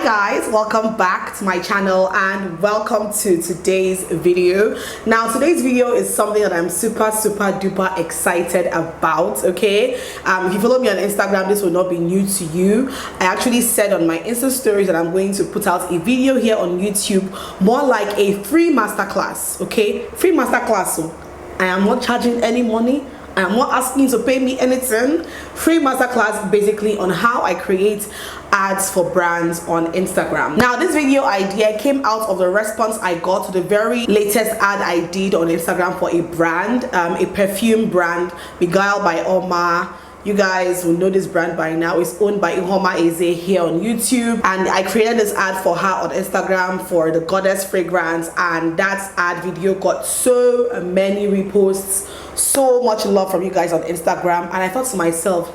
Hi guys, welcome back to my channel and welcome to today's video. Now today's video is something that I'm super duper excited about. Okay, if you follow me on Instagram, this will not be new to you. I actually said on my Insta stories that I'm going to put out a video here on YouTube, more like a free masterclass. Okay, free masterclass. So I am not charging any money. I am not asking you to pay me anything. Free masterclass basically on how I create ads for brands on Instagram. Now this video idea came out of the response I got to the very latest ad I did on Instagram for a brand, a perfume brand, Beguiled by Oma. You guys will know this brand by now. It's owned by Ihoma Eze here on YouTube, and I created this ad for her on Instagram for the Goddess fragrance, and that ad video got so many reposts, so much love from you guys on Instagram, and I thought to myself,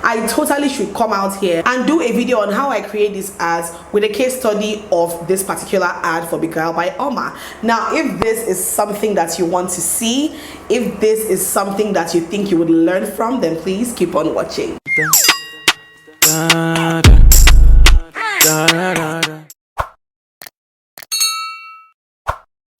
I totally should come out here and do a video on how I create these ads with a case study of this particular ad for Beguiled by Oma. Now if this is something that you want to see, if this is something that you think you would learn from, then please keep on watching.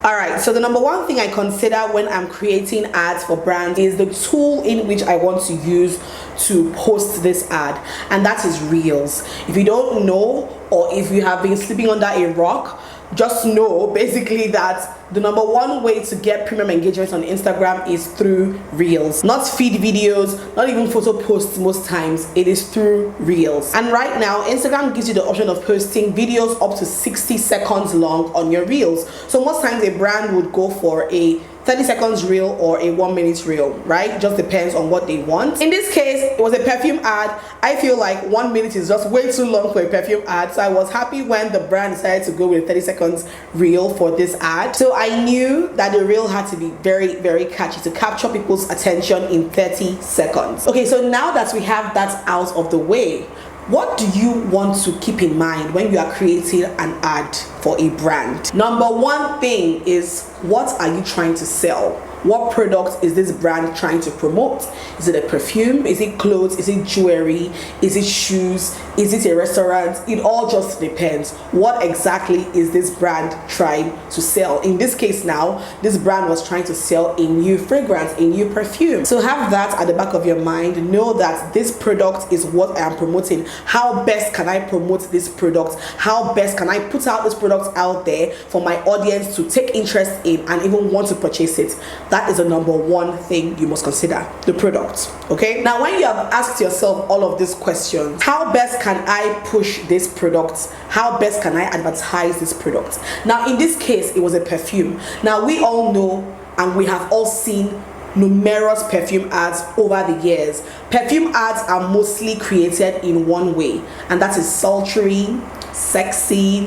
Alright, so the number one thing I consider when I'm creating ads for brands is the tool in which I want to use to post this ad, and that is Reels. If you don't know, or if you have been sleeping under a rock, just know basically that the number one way to get premium engagement on Instagram is through Reels. Not feed videos, not even photo posts most times. It is through Reels. And right now, Instagram gives you the option of posting videos up to 60 seconds long on your Reels. So most times a brand would go for a 30 seconds reel or a 1 minute reel, right? Just depends on what they want. In this case, it was a perfume ad. I feel like 1 minute is just way too long for a perfume ad, so I was happy when the brand decided to go with a 30 seconds reel for this ad. So I knew that the reel had to be very catchy to capture people's attention in 30 seconds. Okay, so now that we have that out of the way, what do you want to keep in mind when you are creating an ad for a brand? Number one thing is, what are you trying to sell? What product is this brand trying to promote? Is it a perfume? Is it clothes? Is it jewelry? Is it shoes? Is it a restaurant? It all just depends. What exactly is this brand trying to sell? In this case now, this brand was trying to sell a new fragrance, a new perfume. So have that at the back of your mind. Know that this product is what I am promoting. How best can I promote this product? How best can I put out this product out there for my audience to take interest in and even want to purchase it? That is the number one thing you must consider, the product. Okay, now when you have asked yourself all of these questions, how best can I push this product? How best can I advertise this product? Now in this case, it was a perfume. Now we all know and we have all seen numerous perfume ads over the years. Perfume ads are mostly created in one way, and that is sultry, sexy,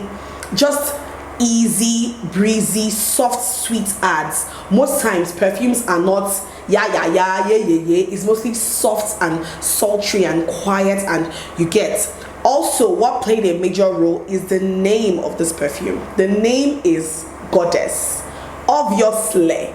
just easy, breezy, soft, sweet ads. Most times perfumes are not yeah. It's mostly soft and sultry and quiet, and you get. Also, what played a major role is the name of this perfume. The name is Goddess. Obviously,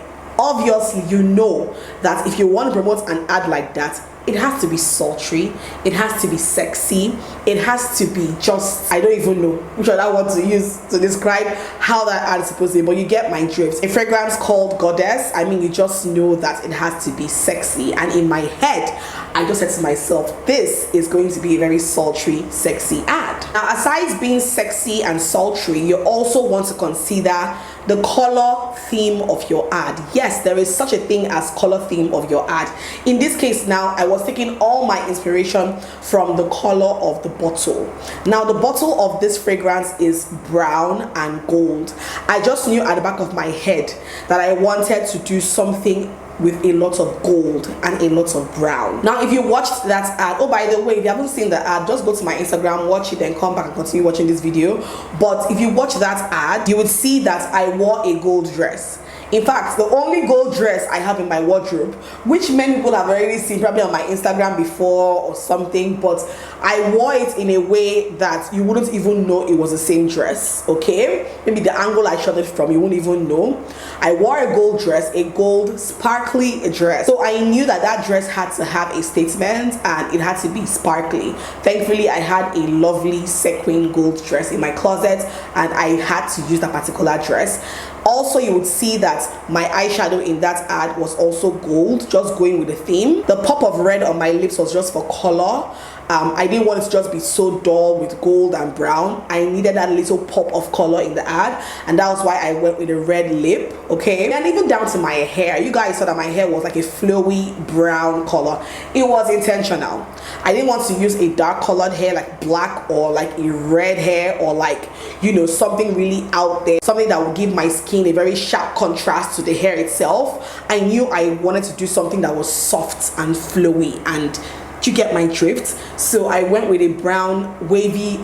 you know that if you want to promote an ad like that, it has to be sultry, it has to be sexy, it has to be just, I don't even know which one I want to use to describe how that ad is supposed to be, but you get my drift. A fragrance called Goddess, I mean, you just know that it has to be sexy, and in my head I just said to myself, this is going to be a very sultry, sexy ad. Now aside being sexy and sultry, you also want to consider the color theme of your ad. Yes, there is such a thing as color theme of your ad. In this case now, I was taking all my inspiration from the color of the bottle. Now the bottle of this fragrance is brown and gold. I just knew at the back of my head that I wanted to do something with a lot of gold and a lot of brown. Now if you watched that ad, oh by the way, if you haven't seen the ad, just go to my Instagram, watch it, and come back and continue watching this video. But if you watch that ad, you would see that I wore a gold dress. In fact, the only gold dress I have in my wardrobe, which many people have already seen probably on my Instagram before or something, but I wore it in a way that you wouldn't even know it was the same dress, okay? Maybe the angle I shot it from, you wouldn't even know. I wore a gold dress, a gold sparkly dress. So I knew that that dress had to have a statement and it had to be sparkly. Thankfully, I had a lovely sequin gold dress in my closet and I had to use that particular dress. Also, you would see that my eyeshadow in that ad was also gold, just going with the theme. The pop of red on my lips was just for color. I didn't want it to just be so dull with gold and brown. I needed that little pop of color in the ad, and that was why I went with a red lip, okay? And even down to my hair, you guys saw that my hair was like a flowy brown color. It was intentional. I didn't want to use a dark colored hair like black or like a red hair or like, you know, something really out there, something that would give my skin a very sharp contrast to the hair itself. I knew I wanted to do something that was soft and flowy, and you get my drift. So I went with a brown wavy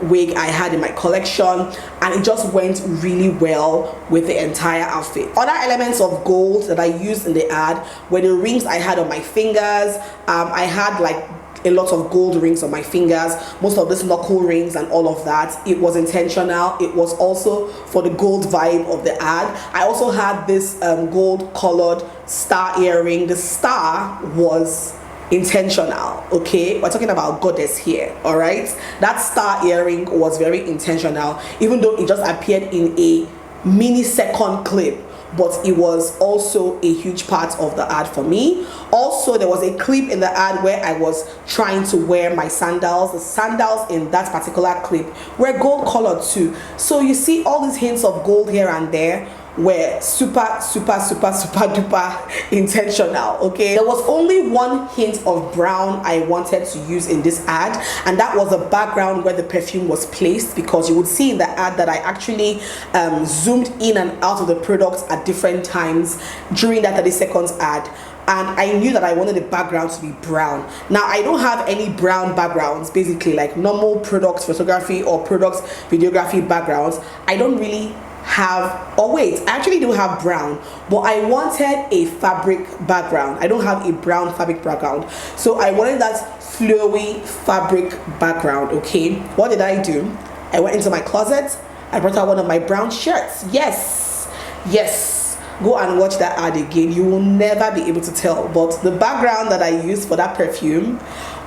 wig I had in my collection, and it just went really well with the entire outfit. Other elements of gold that I used in the ad were the rings I had on my fingers. I had like a lot of gold rings on my fingers, most of these knuckle rings and all of that. It was intentional. It was also for the gold vibe of the ad. I also had this gold colored star earring. The star was intentional, okay? We're talking about goddess here, all right? That star earring was very intentional, even though it just appeared in a mini second clip, but it was also a huge part of the ad for me. Also, there was a clip in the ad where I was trying to wear my sandals. The sandals in that particular clip were gold colored too. So you see all these hints of gold here and there were super duper intentional, okay? There was only one hint of brown I wanted to use in this ad, and that was the background where the perfume was placed, because you would see in the ad that I actually zoomed in and out of the products at different times during that 30 seconds ad. And I knew that I wanted the background to be brown. Now, I don't have any brown backgrounds, basically, like normal products photography or products videography backgrounds. I don't really have, or wait, I actually do have brown, but I wanted a fabric background. I don't have a brown fabric background, so I wanted that flowy fabric background, okay? What did I do? I went into my closet, I brought out one of my brown shirts. Yes, go and watch that ad again. You will never be able to tell, but the background that I used for that perfume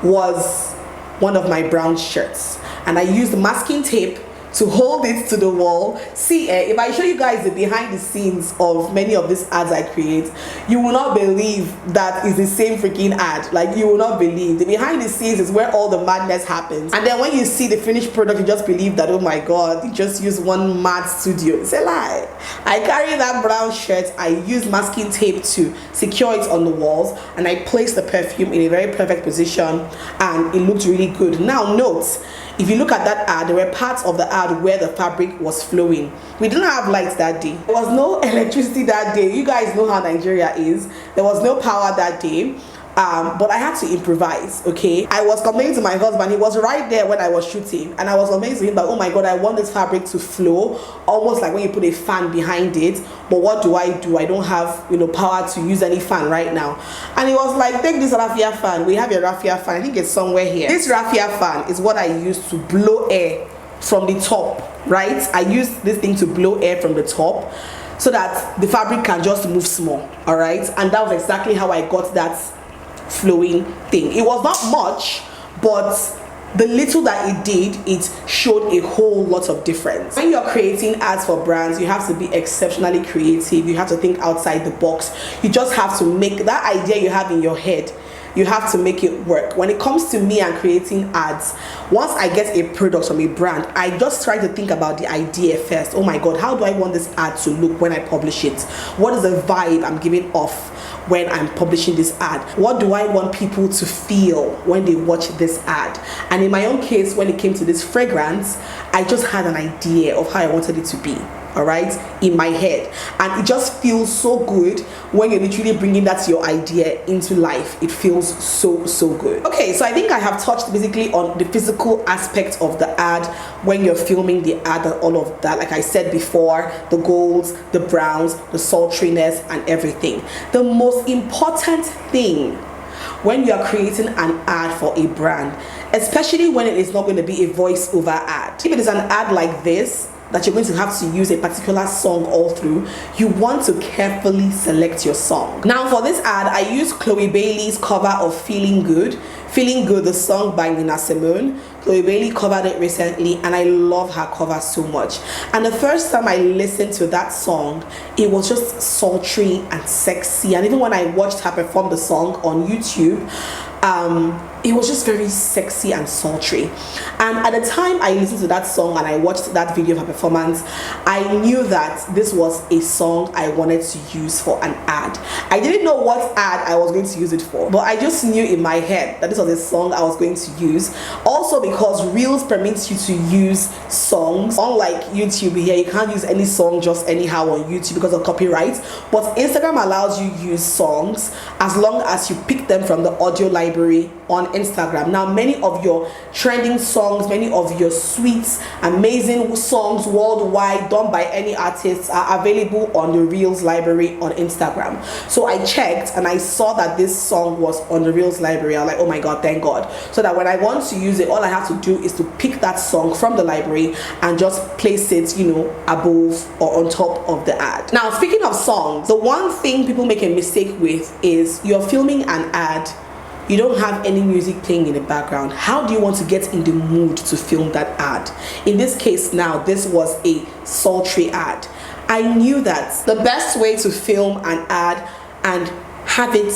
was one of my brown shirts, and I used masking tape to hold it to the wall. See, if I show you guys the behind the scenes of many of these ads I create, you will not believe that is the same freaking ad. Like, you will not believe. The behind the scenes is where all the madness happens, and then when you see the finished product, you just believe that, oh my god, you just used one mad studio. It's a lie. I carry that brown shirt, I used masking tape to secure it on the walls, and I placed the perfume in a very perfect position, and it looked really good. Now note, if you look at that ad, there were parts of the ad where the fabric was flowing. We didn't have lights that day. There was no electricity that day. You guys know how Nigeria is. There was no power that day. But I had to improvise, okay? I was complaining to my husband. He was right there when I was shooting, and I was complaining to him that, oh my god, I want this fabric to flow, almost like when you put a fan behind it. But what do? I don't have, you know, power to use any fan right now. And he was like, take this raffia fan. We have a raffia fan. I think it's somewhere here. This raffia fan is what I use to blow air from the top, right? I use this thing to blow air from the top so that the fabric can just move small, all right? And that was exactly how I got that flowing thing. It was not much, but the little that it did, it showed a whole lot of difference. When you're creating ads for brands, you have to be exceptionally creative. You have to think outside the box. You just have to make that idea you have in your head, you have to make it work. When it comes to me and creating ads, once I get a product from a brand, I just try to think about the idea first. Oh my god, how do I want this ad to look when I publish it? What is the vibe I'm giving off when I'm publishing this ad? What do I want people to feel when they watch this ad? And in my own case, when it came to this fragrance, I just had an idea of how I wanted it to be. all right, in my head. And it just feels so good when you're literally bringing that your idea into life. It feels so good. Okay, so I think I have touched basically on the physical aspect of the ad when you're filming the ad and all of that. Like I said before, the golds, the browns, the sultriness and everything. The most important thing when you are creating an ad for a brand, especially when it is not going to be a voiceover ad. If it is an ad like this that you're going to have to use a particular song all through, you want to carefully select your song. Now for this ad, I used Chloe Bailey's cover of Feeling Good, the song by Nina Simone. Chloe Bailey covered it recently and I love her cover so much. And the first time I listened to that song, it was just sultry and sexy. And even when I watched her perform the song on YouTube, it was just very sexy and sultry. And at the time I listened to that song and I watched that video of her performance, I knew that this was a song I wanted to use for an ad. I didn't know what ad I was going to use it for, but I just knew in my head that this was a song I was going to use. Also because Reels permits you to use songs. Unlike YouTube here, you can't use any song just anyhow on YouTube because of copyright, but Instagram allows you to use songs as long as you pick them from the audio library on Instagram. Now many of your trending songs, many of your sweet amazing songs worldwide done by any artists are available on the Reels library on Instagram. So I checked and I saw that this song was on the Reels library. I was like, oh my god, thank god. So that when I want to use it, all I have to do is to pick that song from the library and just place it, you know, above or on top of the ad. Now speaking of songs, the one thing people make a mistake with is you're filming an ad, you don't have any music playing in the background. How do you want to get in the mood to film that ad? In this case now, this was a sultry ad. I knew that the best way to film an ad and have it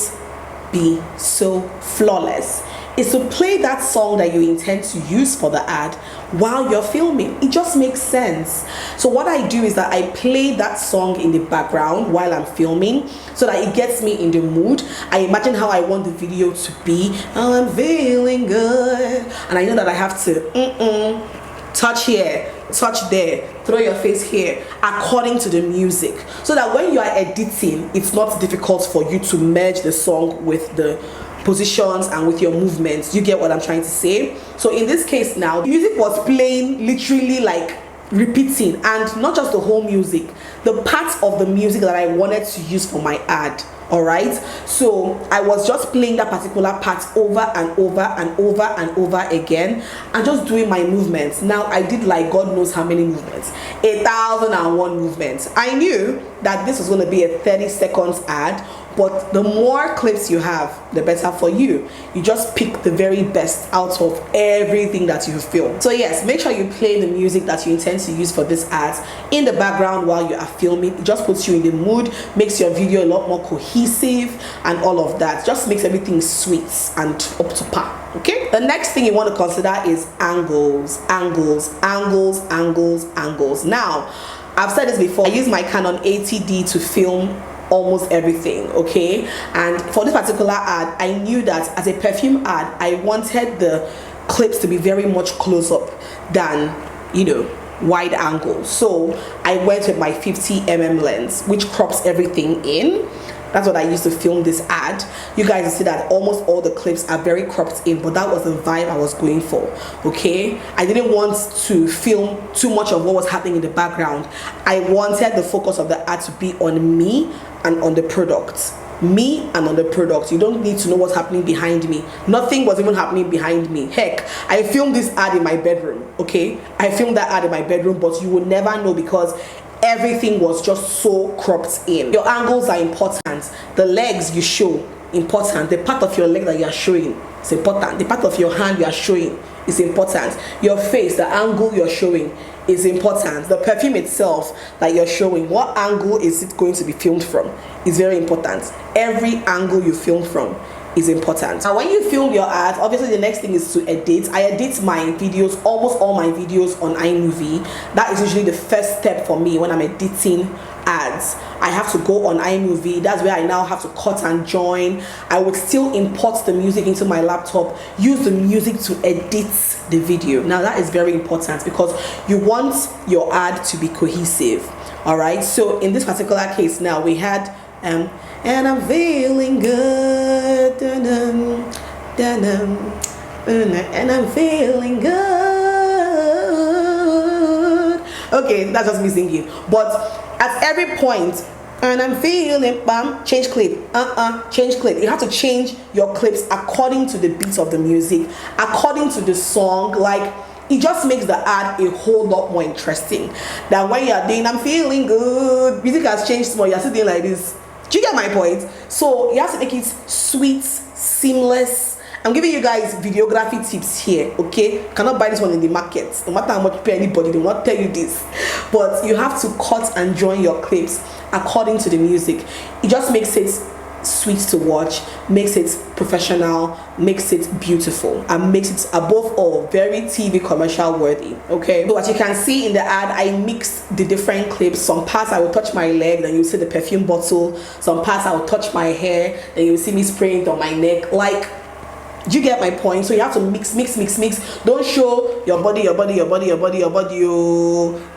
be so flawless is to play that song that you intend to use for the ad while you're filming. It just makes sense. So what I do is that I play that song in the background while I'm filming so that it gets me in the mood. I imagine how I want the video to be. Oh, I'm feeling good. And I know that I have to touch here, touch there, throw your face here according to the music, so that when you are editing, it's not difficult for you to merge the song with the positions and with your movements. You get what I'm trying to say? So in this case now, the music was playing literally like repeating, and not just the whole music, the parts of the music that I wanted to use for my ad. All right, so I was just playing that particular part over and over and over and over again and just doing my movements. Now I did like God knows how many movements, 1,001 movements. I knew that this was going to be a 30 seconds ad, but the more clips you have, the better for you. You just pick the very best out of everything that you film. So yes, make sure you play the music that you intend to use for this ad in the background while you are filming. It just puts you in the mood, makes your video a lot more cohesive and all of that. Just makes everything sweet and up to par. Okay, the next thing you want to consider is angles. Now I've said this before, I use my Canon 80D to film almost everything, okay? And for this particular ad, I knew that as a perfume ad, I wanted the clips to be very much close up than, you know, wide angle. So I went with my 50mm lens, which crops everything in. That's what I used to film this ad. You guys will see that almost all the clips are very cropped in, but that was the vibe I was going for, okay? I didn't want to film too much of what was happening in the background. I wanted the focus of the ad to be on me and on the product. Me and on the product. You don't need to know what's happening behind me. Nothing was even happening behind me. Heck, I filmed this ad in my bedroom, okay? I filmed that ad in my bedroom, but you will never know because everything was just so cropped in. Your angles are important. The legs you show, important. The part of your leg that you are showing is important. The part of your hand you are showing is important. Your face, the angle you're showing is important. The perfume itself that you're showing, what angle is it going to be filmed from, is very important. Every angle you film from is important. Now when you film your ad, obviously the next thing is to edit. I edit my videos, almost all my videos on iMovie. That is usually the first step for me when I'm editing ads. I have to go on iMovie. That's where I now have to cut and join. I would still import the music into my laptop, use the music to edit the video. Now that is very important because you want your ad to be cohesive. All right, so in this particular case now we had and I'm feeling good, dun-dun, dun-dun, and I'm feeling good. Okay, that's just me singing, but at every point, and I'm feeling, bam, change clip, change clip. You have to change your clips according to the beat of the music, according to the song. Like, it just makes the ad a whole lot more interesting than when you're doing I'm feeling good, music has changed small, you're sitting like this. Do you get my point? So you have to make it sweet, seamless. I'm giving you guys videography tips here, okay? You cannot buy this one in the market. No matter how much you pay anybody, they will not tell you this. But you have to cut and join your clips according to the music. It just makes it sweet to watch, makes it professional, makes it beautiful, and makes it above all very TV commercial worthy. Okay, so as you can see in the ad, I mixed the different clips. Some parts I will touch my leg, then you see the perfume bottle. Some parts I will touch my hair, then you will see me spraying it on my neck. Like, do you get my point? So you have to mix. Don't show your body, oh,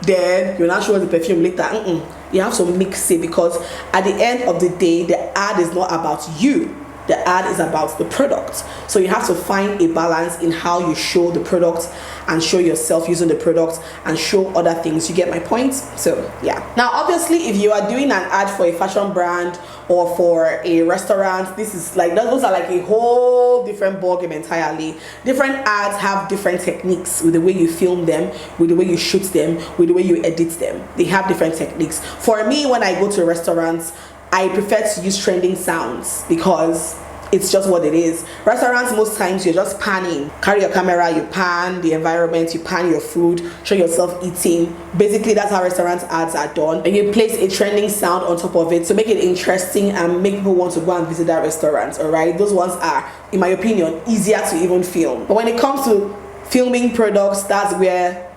then you're not showing the perfume later. You have to mix it, because at the end of the day, the ad is not about you. The ad is about the product. So you have to find a balance in how you show the product and show yourself using the product and show other things. You get my point? So yeah. Now obviously, if you are doing an ad for a fashion brand or for a restaurant, this is like, those are like a whole different ballgame entirely. Different ads have different techniques with the way you film them, with the way you shoot them, with the way you edit them. They have different techniques. For me, when I go to restaurants, I prefer to use trending sounds because it's just what it is. Restaurants, most times you're just panning. Carry your camera, you pan the environment, you pan your food, show yourself eating. Basically, that's how restaurant ads are done. And you place a trending sound on top of it to make it interesting and make people want to go and visit that restaurant. All right, those ones are, in my opinion, easier to even film. But when it comes to filming products, that's where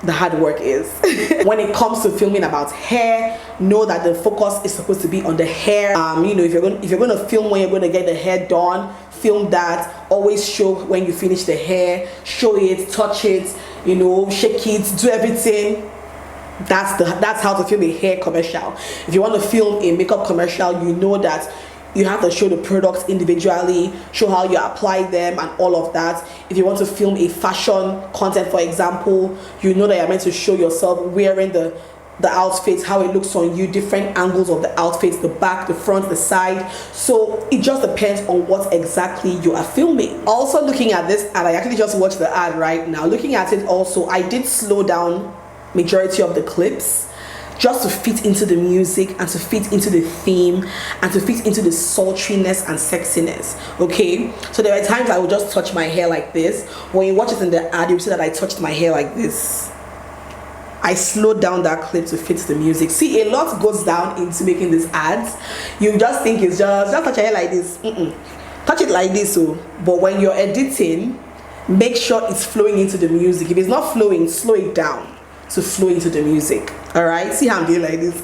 the hard work is. When it comes to filming about hair, know that the focus is supposed to be on the hair. You know, if you're going to film when you're going to get the hair done, film that. Always show when you finish the hair, show it, touch it, you know, shake it, do everything. That's how to film a hair commercial. If you want to film a makeup commercial, you know that you have to show the products individually, show how you apply them and all of that. If you want to film a fashion content, for example, you know that you're meant to show yourself wearing the outfits, how it looks on you, different angles of the outfits, the back, the front, the side. So it just depends on what exactly you are filming. Also, looking at this, and I actually just watched the ad right now, looking at it also, I did slow down majority of the clips just to fit into the music and to fit into the theme and to fit into the sultriness and sexiness. Okay, so there are times I will just touch my hair like this. When you watch it in the ad, you'll see that I touched my hair like this. I slowed down that clip to fit the music. See, a lot goes down into making these ads. You just think it's just touch your hair like this. Touch it like this. So, but when you're editing, make sure it's flowing into the music. If it's not flowing, slow it down to flow into the music. All right, see how I'm doing like this.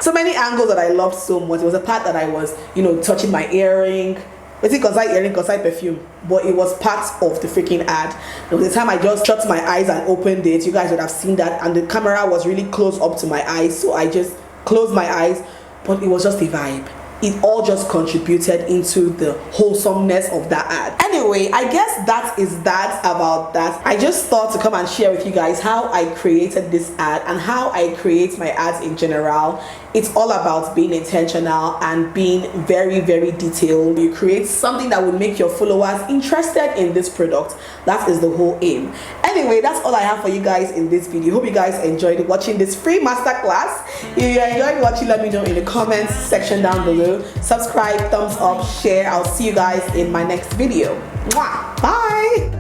So many angles that I loved so much. It was a part that I was, you know, touching my earring. It's because I earring, because I perfume, but it was part of the freaking ad. There was a time I just shut my eyes and opened it. You guys would have seen that, and the camera was really close up to my eyes, so I just closed my eyes. But it was just a vibe. It all just contributed into the wholesomeness of that ad. Anyway, I guess that is that about that. I just thought to come and share with you guys how I created this ad and how I create my ads in general. It's all about being intentional and being very, very detailed. You create something that will make your followers interested in this product. That is the whole aim. Anyway, that's all I have for you guys in this video. Hope you guys enjoyed watching this free masterclass. If you enjoyed watching, let me know in the comments section down below. Subscribe, thumbs up, share. I'll see you guys in my next video. Mwah! Bye!